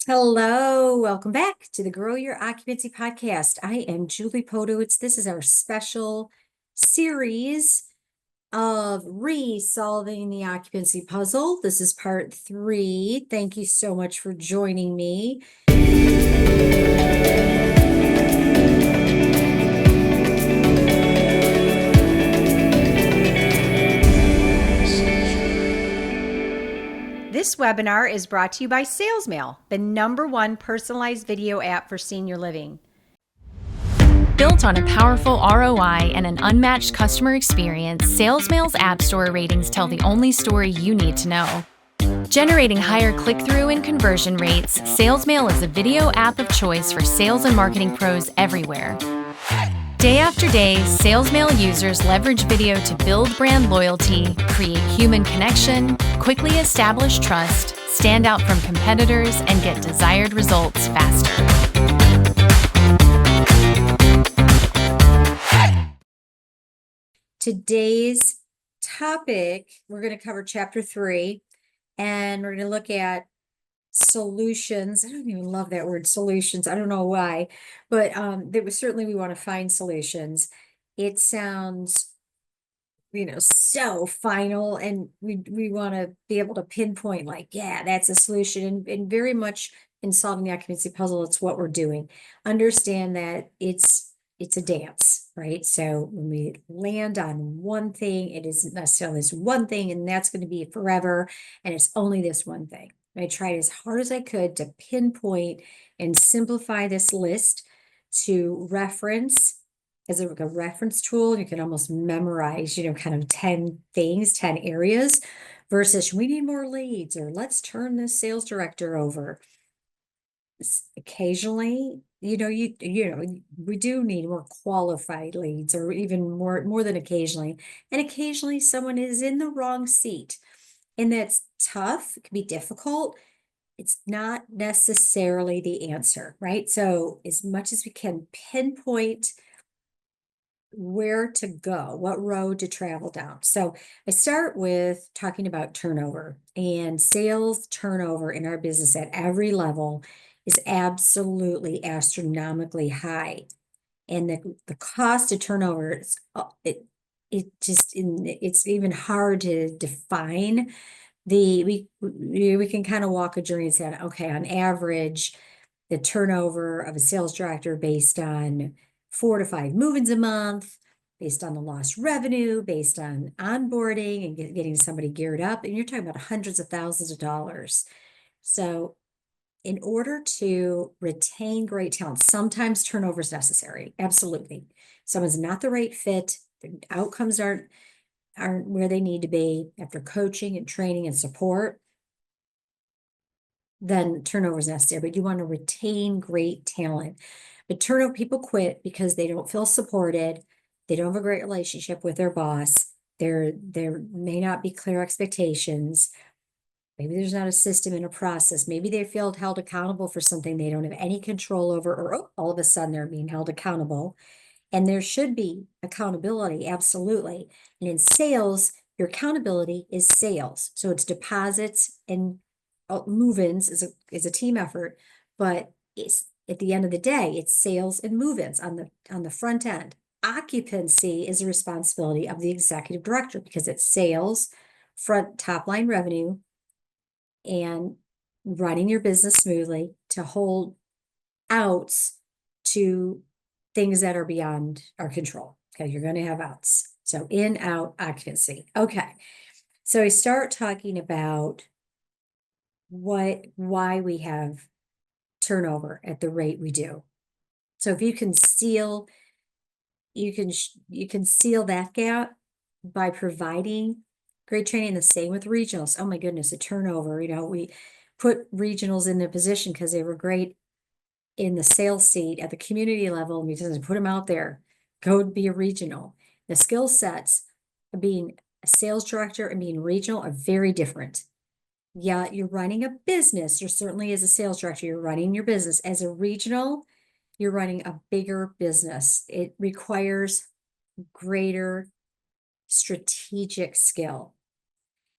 Hello, welcome back to the Grow Your Occupancy Podcast. I am Julie Podewitz. This is our special series of re-solving the occupancy puzzle. This is part 3. Thank you so much for joining me. This webinar is brought to you by SalesMail, the #1 personalized video app for senior living. Built on a powerful ROI and an unmatched customer experience, SalesMail's App Store ratings tell the only story you need to know. Generating higher click-through and conversion rates, SalesMail is a video app of choice for sales and marketing pros everywhere. Day after day, SalesMail users leverage video to build brand loyalty, create human connection, quickly establish trust, stand out from competitors, and get desired results faster. Today's topic, we're going to cover chapter 3, and we're going to look at solutions. I don't even love that word solutions. I don't know why, but there was certainly we want to find solutions. It sounds, so final, and we want to be able to pinpoint like, yeah, that's a solution. And very much in solving the occupancy puzzle, it's what we're doing. Understand that it's a dance, right? So when we land on one thing, it isn't necessarily this one thing, and that's going to be forever, and it's only this one thing. I tried as hard as I could to pinpoint and simplify this list to reference as a reference tool. You can almost memorize, kind of 10 things, 10 areas versus we need more leads, or let's turn this sales director over. Occasionally, we do need more qualified leads, or even more than occasionally. And occasionally someone is in the wrong seat. And that's tough. It can be difficult. It's not necessarily the answer, right? So as much as we can pinpoint where to go, what road to travel down. So I start with talking about turnover, and sales turnover in our business at every level is absolutely astronomically high. And the cost of turnover, it's even hard to define. We can kind of walk a journey and say, okay, on average, the turnover of a sales director based on 4 to 5 move-ins a month, based on the lost revenue, based on onboarding and getting somebody geared up, and you're talking about hundreds of thousands of dollars. So in order to retain great talent, sometimes turnover is necessary. Absolutely. Someone's not the right fit, the outcomes aren't where they need to be after coaching and training and support, then turnover is necessary. But you want to retain great talent. But turnover, people quit because they don't feel supported. They don't have a great relationship with their boss. There may not be clear expectations. Maybe there's not a system and a process. Maybe they feel held accountable for something they don't have any control over, or all of a sudden they're being held accountable. And there should be accountability, absolutely. And in sales, your accountability is sales. So it's deposits and move-ins is a team effort, but it's at the end of the day, it's sales and move-ins on the front end. Occupancy is a responsibility of the executive director because it's sales, top line revenue, and running your business smoothly to hold outs to things that are beyond our control. Okay, you're going to have outs. So in, out, occupancy. Okay, so I start talking about why we have turnover at the rate we do. So if you can seal that gap by providing great training. The same with regionals. Oh my goodness, the turnover. We put regionals in their position because they were great in the sales seat at the community level, and we just put them out there. Go be a regional. The skill sets of being a sales director and being regional are very different. Yeah, you're running a business. You're certainly, as a sales director, you're running your business. As a regional, you're running a bigger business. It requires greater strategic skill.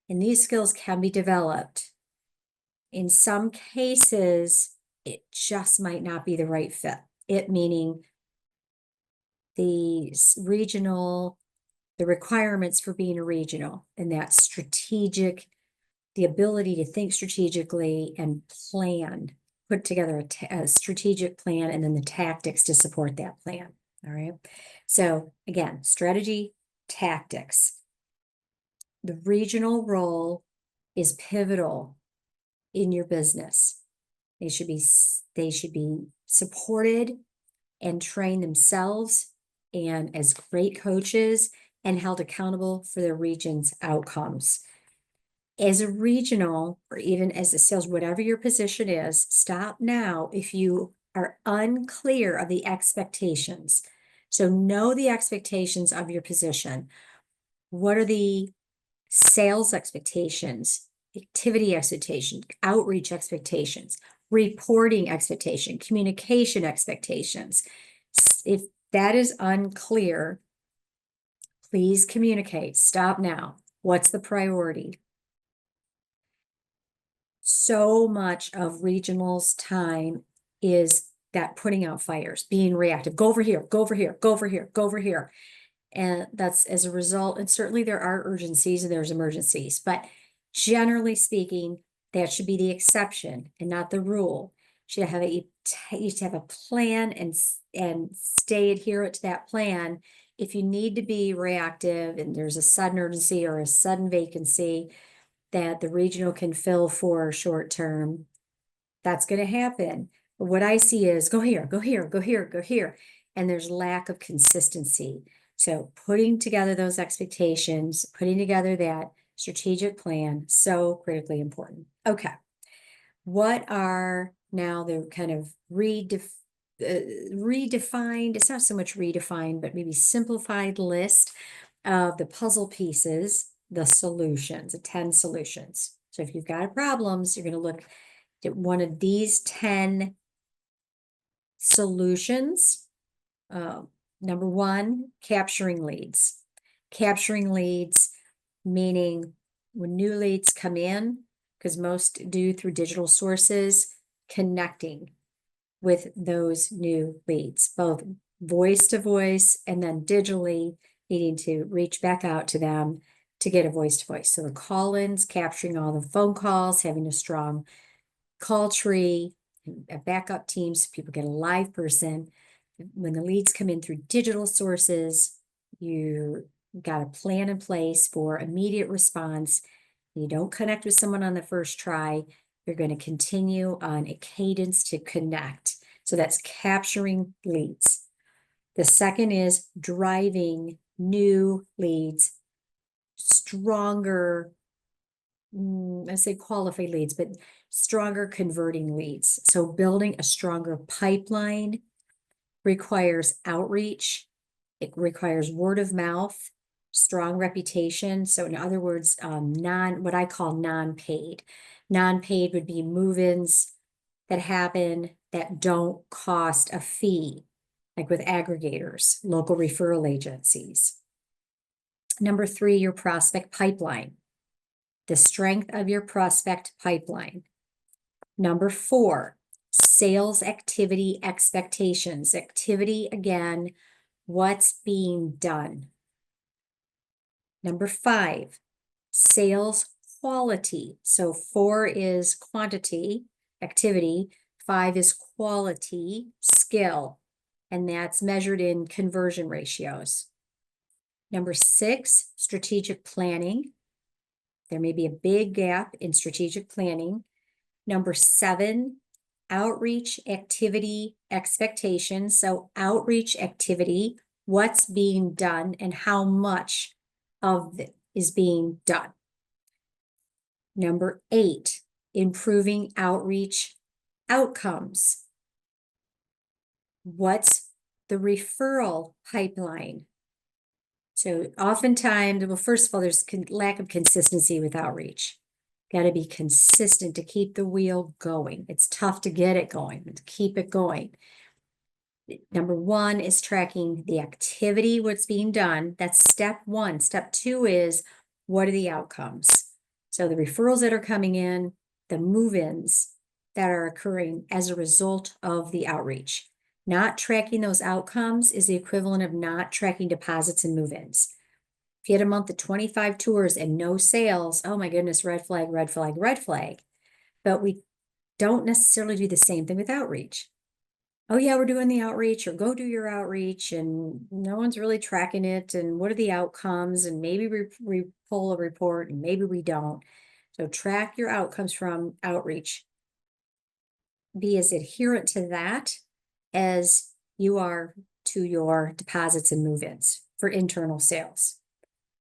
And these skills can be developed. In some cases, it just might not be the right fit. It meaning the regional, the requirements for being a regional, and that strategic, the ability to think strategically and plan, put together a strategic plan, and then the tactics to support that plan. All right. So again, strategy, tactics. The regional role is pivotal in your business. They should be supported and trained themselves and as great coaches and held accountable for their region's outcomes. As a regional, or even as a sales, whatever your position is, stop now if you are unclear of the expectations. So know the expectations of your position. What are the sales expectations, activity expectations, outreach expectations, reporting expectation, communication expectations? If that is unclear, please communicate. Stop now. What's the priority? So much of regionals' time is that putting out fires, being reactive. Go over here, go over here, go over here, go over here. And that's as a result, and certainly there are urgencies and there's emergencies, but generally speaking, that should be the exception and not the rule. You should have a plan and stay adherent to that plan. If you need to be reactive and there's a sudden urgency or a sudden vacancy that the regional can fill for short term, that's going to happen. But what I see is go here, go here, go here, go here. And there's lack of consistency. So putting together those expectations, putting together that strategic plan, so critically important. Okay. What are now the kind of redefined, it's not so much redefined, but maybe simplified list of the puzzle pieces, the solutions, the 10 solutions. So if you've got problems, you're going to look at one of these 10 solutions. Number one, capturing leads. Capturing leads, meaning when new leads come in, because most do through digital sources, connecting with those new leads, both voice to voice and then digitally needing to reach back out to them to get a voice to voice. So the call-ins, capturing all the phone calls, having a strong call tree, a backup team so people get a live person. When the leads come in through digital sources, you got a plan in place for immediate response. You don't connect with someone on the first try. You're going to continue on a cadence to connect. So that's capturing leads. The second is driving new leads, stronger, I say qualified leads, but stronger converting leads. So building a stronger pipeline requires outreach. It requires word of mouth, strong reputation. So in other words, what I call non-paid. Non-paid would be move-ins that happen that don't cost a fee, like with aggregators, local referral agencies. Number three, your prospect pipeline. The strength of your prospect pipeline. Number four, sales activity expectations. Activity, again, what's being done. Number five, sales quality. So 4 is quantity, activity. 5 is quality, skill. And that's measured in conversion ratios. Number 6, strategic planning. There may be a big gap in strategic planning. Number 7, outreach activity expectations. So outreach activity, what's being done and how much of it is being done. Number 8, improving outreach outcomes. What's the referral pipeline? So oftentimes, well, first of all, there's lack of consistency with outreach. Got to be consistent to keep the wheel going. It's tough to get it going, but to keep it going. Number 1 is tracking the activity, what's being done. That's step 1. Step 2 is what are the outcomes? So the referrals that are coming in, the move-ins, that are occurring as a result of the outreach. Not tracking those outcomes is the equivalent of not tracking deposits and move-ins. If you had a month of 25 tours and no sales, oh my goodness, red flag, red flag, red flag. But we don't necessarily do the same thing with outreach. Oh yeah, we're doing the outreach, or go do your outreach, and no one's really tracking it, and what are the outcomes, and maybe we pull a report and maybe we don't. So track your outcomes from outreach. Be as adherent to that as you are to your deposits and move-ins for internal sales.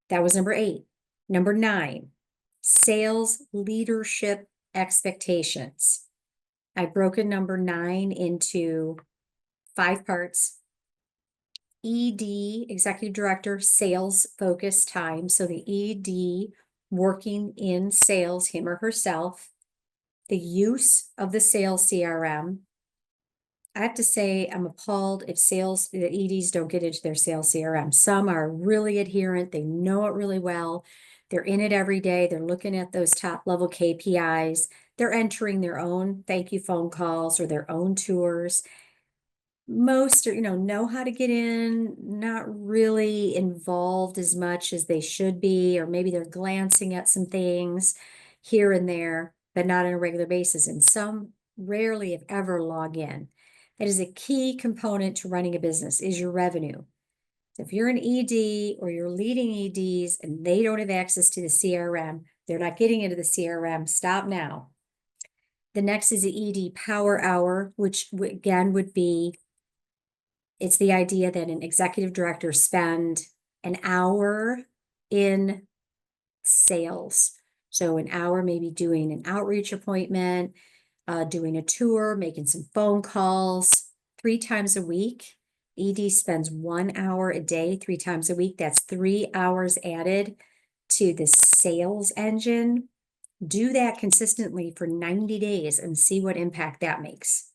That was number 8. Number 9, sales leadership expectations. I've broken number 9 into 5 parts. ED, Executive Director, sales focus time. So the ED working in sales, him or herself. The use of the sales CRM. I have to say, I'm appalled if the EDs don't get into their sales CRM. Some are really adherent. They know it really well. They're in it every day. They're looking at those top level KPIs. They're entering their own thank you phone calls or their own tours. Most are, know how to get in, not really involved as much as they should be, or maybe they're glancing at some things here and there, but not on a regular basis. And some rarely, if ever, log in. That is a key component to running a business, is your revenue. If you're an ED or you're leading EDs and they don't have access to the CRM, they're not getting into the CRM, stop now. The next is the ED Power Hour, which again would be, it's the idea that an executive director spend an hour in sales. So an hour maybe doing an outreach appointment, doing a tour, making some phone calls 3 times a week. ED spends 1 hour a day, 3 times a week. That's 3 hours added to the sales engine. Do that consistently for 90 days and see what impact that makes.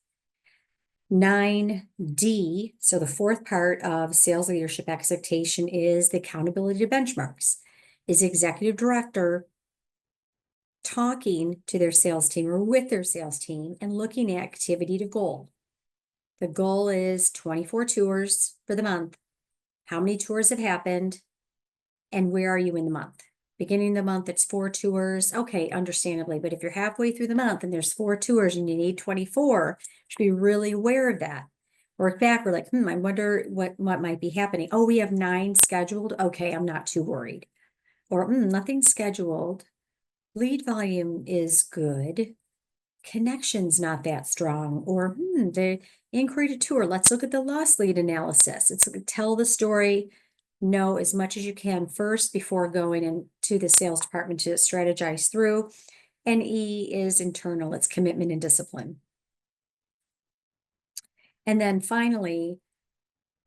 9D, so the 4th part of sales leadership expectation is the accountability to benchmarks. Is executive director talking to their sales team or with their sales team and looking at activity to goal? The goal is 24 tours for the month. How many tours have happened? And where are you in the month? Beginning of the month, it's 4 tours. Okay, understandably. But if you're halfway through the month and there's 4 tours and you need 24, you should be really aware of that. Work back, we're like, I wonder what might be happening. Oh, we have 9 scheduled. Okay, I'm not too worried. Or nothing scheduled. Lead volume is good. Connection's not that strong. Or the inquiry to tour. Let's look at the lost lead analysis. It's tell the story. Know as much as you can first before going into the sales department to strategize through. And E is internal. It's commitment and discipline. And then finally,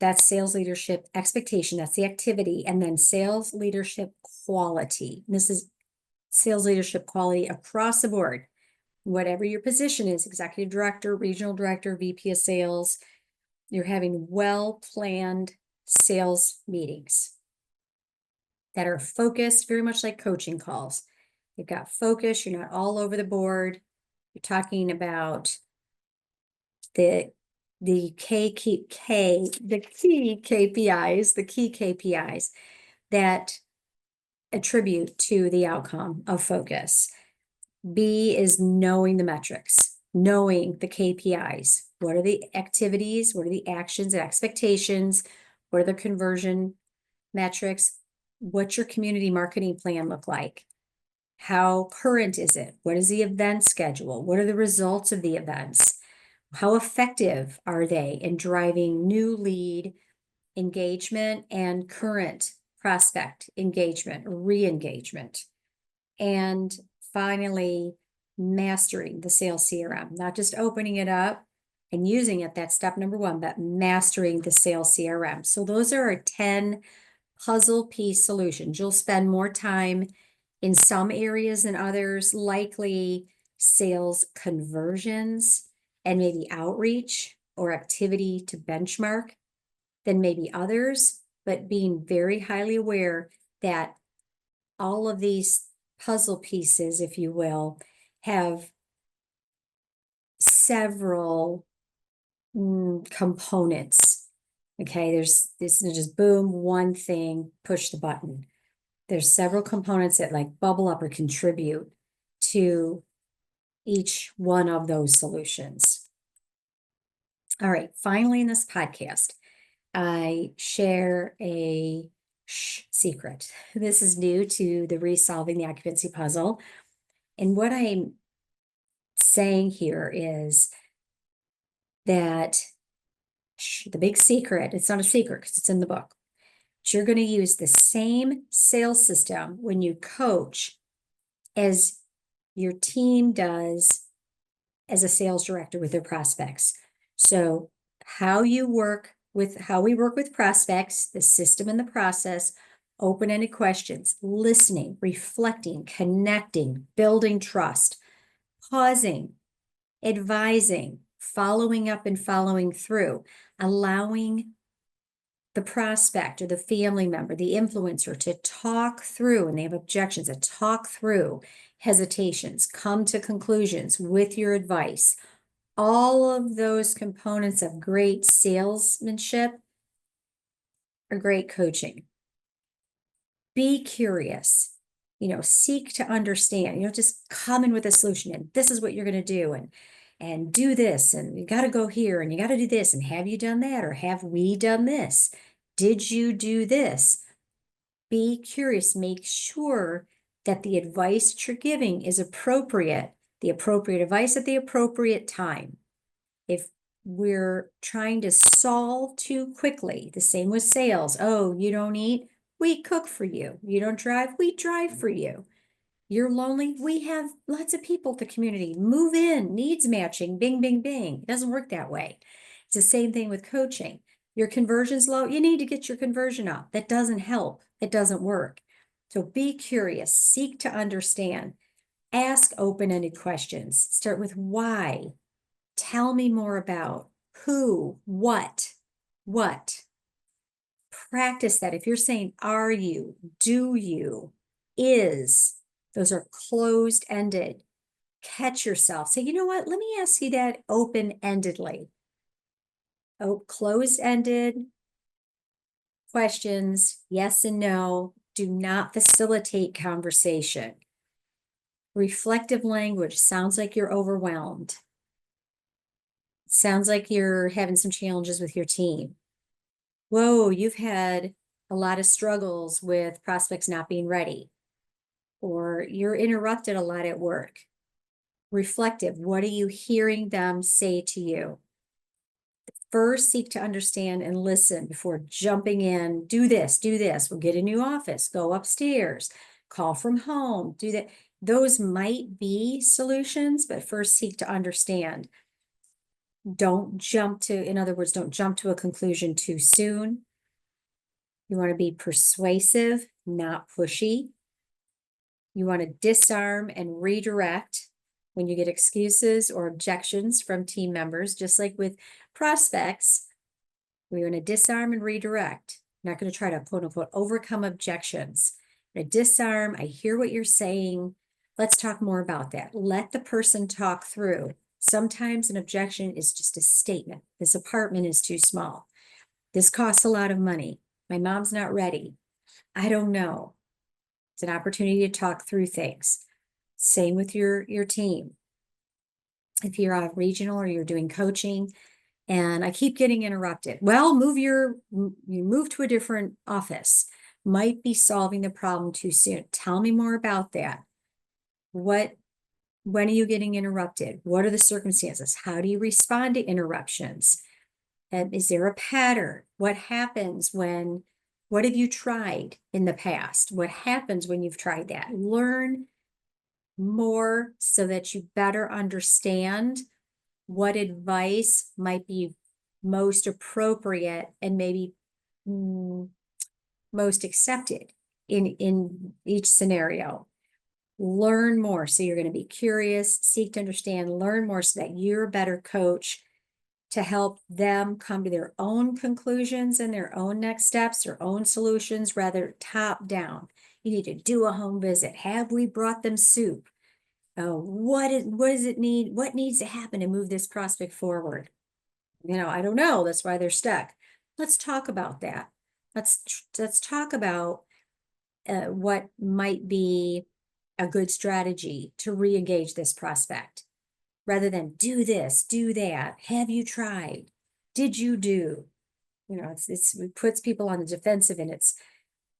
that's sales leadership expectation. That's the activity. And then sales leadership quality. This is sales leadership quality across the board. Whatever your position is, executive director, regional director, VP of sales, you're having well-planned sales meetings that are focused, very much like coaching calls. You've got focus, you're not all over the board. You're talking about the key KPIs that attribute to the outcome of focus. B is knowing the metrics, knowing the KPIs. What are the activities? What are the actions and expectations? What are the conversion metrics? What's your community marketing plan look like? How current is it? What is the event schedule? What are the results of the events? How effective are they in driving new lead engagement and current prospect engagement, re-engagement? And finally, mastering the sales CRM, not just opening it up and using it, that's step number 1, but mastering the sales CRM. So those are our 10 puzzle piece solutions. You'll spend more time in some areas than others, likely sales conversions and maybe outreach or activity to benchmark than maybe others, but being very highly aware that all of these puzzle pieces, if you will, have several components. Okay, this isn't just boom, one thing, push the button. There's several components that like bubble up or contribute to each one of those solutions. All right, finally in this podcast, I share a secret. This is new to the Resolving the Occupancy Puzzle. And what I'm saying here is that the big secret, it's not a secret because it's in the book, but you're going to use the same sales system when you coach as your team does as a sales director with their prospects. So how we work with prospects, the system and the process, open-ended questions, listening, reflecting, connecting, building trust, pausing, advising, following up and following through, allowing the prospect or the family member, the influencer to talk through, and they have objections, to talk through hesitations, come to conclusions with your advice. All of those components of great salesmanship are great coaching. Be curious, seek to understand, just come in with a solution and this is what you're going to do and do this and you got to go here and you got to do this and have you done that or have we done this? Did you do this? Be curious, make sure that the advice that you're giving is appropriate, the appropriate advice at the appropriate time. If we're trying to solve too quickly, the same with sales. Oh, you don't eat? We cook for you. You don't drive? We drive for you. You're lonely? We have lots of people at the community. Move in, needs matching, bing, bing, bing. It doesn't work that way. It's the same thing with coaching. Your conversion's low. You need to get your conversion up. That doesn't help. It doesn't work. So be curious, seek to understand, ask open-ended questions. Start with why. Tell me more about who, what. Practice that. If you're saying, are you, do you, is, those are closed-ended. Catch yourself. Say, you know what? Let me ask you that open-endedly. Oh, closed-ended questions, yes and no, do not facilitate conversation. Reflective language sounds like you're overwhelmed. Sounds like you're having some challenges with your team. Whoa, you've had a lot of struggles with prospects not being ready, or you're interrupted a lot at work. Reflective, what are you hearing them say to you? First, seek to understand and listen before jumping in. Do this, we'll get a new office, go upstairs, call from home, do that. Those might be solutions, but first seek to understand. Don't jump to a conclusion too soon. You want to be persuasive, not pushy. You want to disarm and redirect when you get excuses or objections from team members, just like with prospects. We're going to disarm and redirect. Not going to try to quote unquote overcome objections. I'm going to disarm. I hear what you're saying. Let's talk more about that. Let the person talk through. Sometimes an objection is just a statement. This apartment is too small. This costs a lot of money. My mom's not ready. I don't know. It's an opportunity to talk through things. Same with your team. If you're out regional or you're doing coaching and I keep getting interrupted, well, you move to a different office. Might be solving the problem too soon. Tell me more about that. When are you getting interrupted? What are the circumstances? How do you respond to interruptions? Is there a pattern? What have you tried in the past? What happens when you've tried that? Learn more so that you better understand what advice might be most appropriate and maybe most accepted in each scenario. Learn more. So you're going to be curious, seek to understand, learn more so that you're a better coach to help them come to their own conclusions and their own next steps, their own solutions, rather top down. You need to do a home visit. Have we brought them soup? What does it need? What needs to happen to move this prospect forward? I don't know. That's why they're stuck. Let's talk about that. Let's talk about what might be a good strategy to re-engage this prospect, rather than do this, do that. Have you tried? Did you do? It puts people on the defensive, and it's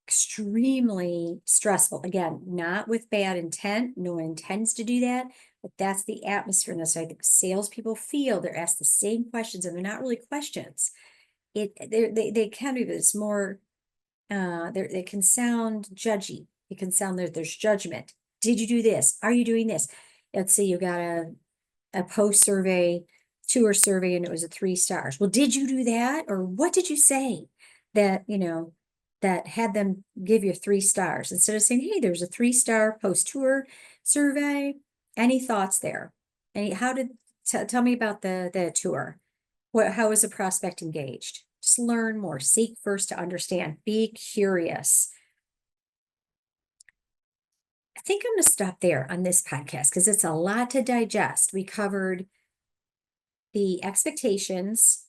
extremely stressful. Again, not with bad intent. No one intends to do that, but that's the atmosphere. And that's why I think salespeople feel they're asked the same questions, and they're not really questions. They can be, but it's more, they can sound judgy. It can sound there's judgment. Did you do this? Are you doing this? Let's say you got a post survey, tour survey, and it was a 3 stars. Well, did you do that? Or what did you say that, that had them give you 3 stars, instead of saying, hey, there's a 3-star post tour survey. Any thoughts there? Tell me about the tour. How was the prospect engaged? Just learn more. Seek first to understand. Be curious. I think I'm going to stop there on this podcast because it's a lot to digest. We covered the expectations,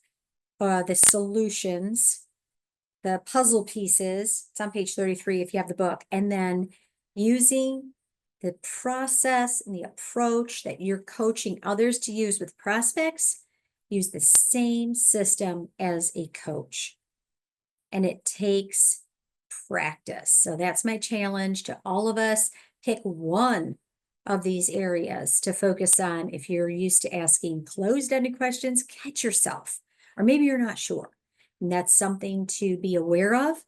the solutions, the puzzle pieces. It's on page 33 if you have the book. And then using the process and the approach that you're coaching others to use with prospects. Use the same system as a coach. And it takes practice. So that's my challenge to all of us. Pick one of these areas to focus on. If you're used to asking closed-ended questions, catch yourself. Or maybe you're not sure. And that's something to be aware of.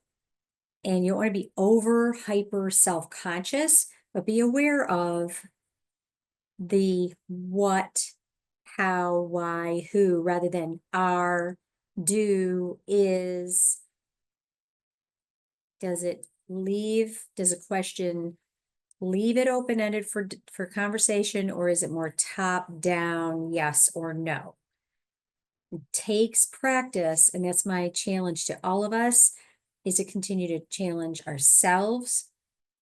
And you don't want to be hyper self-conscious, but be aware of the what, how, why, who, rather than are, do, is. Does a question leave it open-ended for conversation, or is it more top-down, yes or no? It takes practice, and that's my challenge to all of us, is to continue to challenge ourselves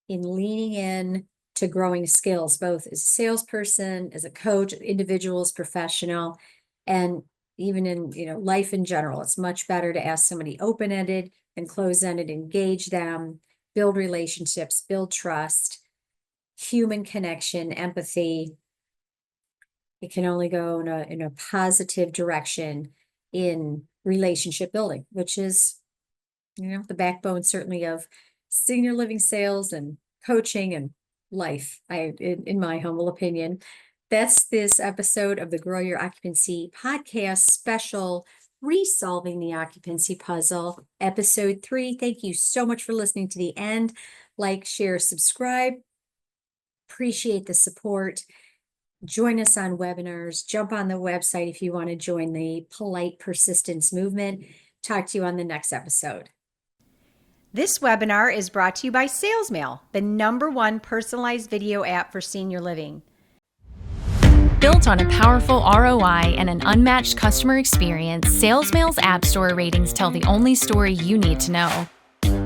in leaning in to growing skills, both as a salesperson, as a coach, individuals, professional, and even in life in general. It's much better to ask somebody open-ended than closed-ended. Engage them, build relationships, build trust, human connection, empathy. It can only go in a positive direction in relationship building, which is the backbone certainly of senior living sales and coaching and life, in my humble opinion. That's this episode of the Grow Your Occupancy Podcast special, Resolving the Occupancy Puzzle, episode 3. Thank you so much for listening to the end. Like, share, subscribe. Appreciate the support. Join us on webinars. Jump on the website if you want to join the Polite Persistence movement. Talk to you on the next episode. This webinar is brought to you by SalesMail, the #1 personalized video app for senior living. Built on a powerful ROI and an unmatched customer experience, SalesMail's App Store ratings tell the only story you need to know.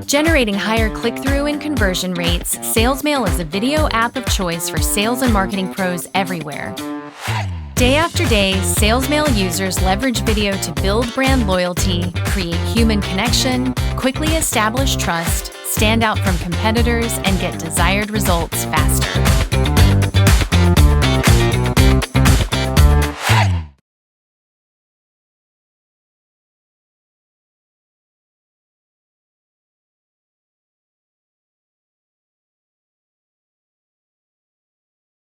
Generating higher click-through and conversion rates, SalesMail is a video app of choice for sales and marketing pros everywhere. Day after day, SalesMail users leverage video to build brand loyalty, create human connection, quickly establish trust, stand out from competitors, and get desired results faster.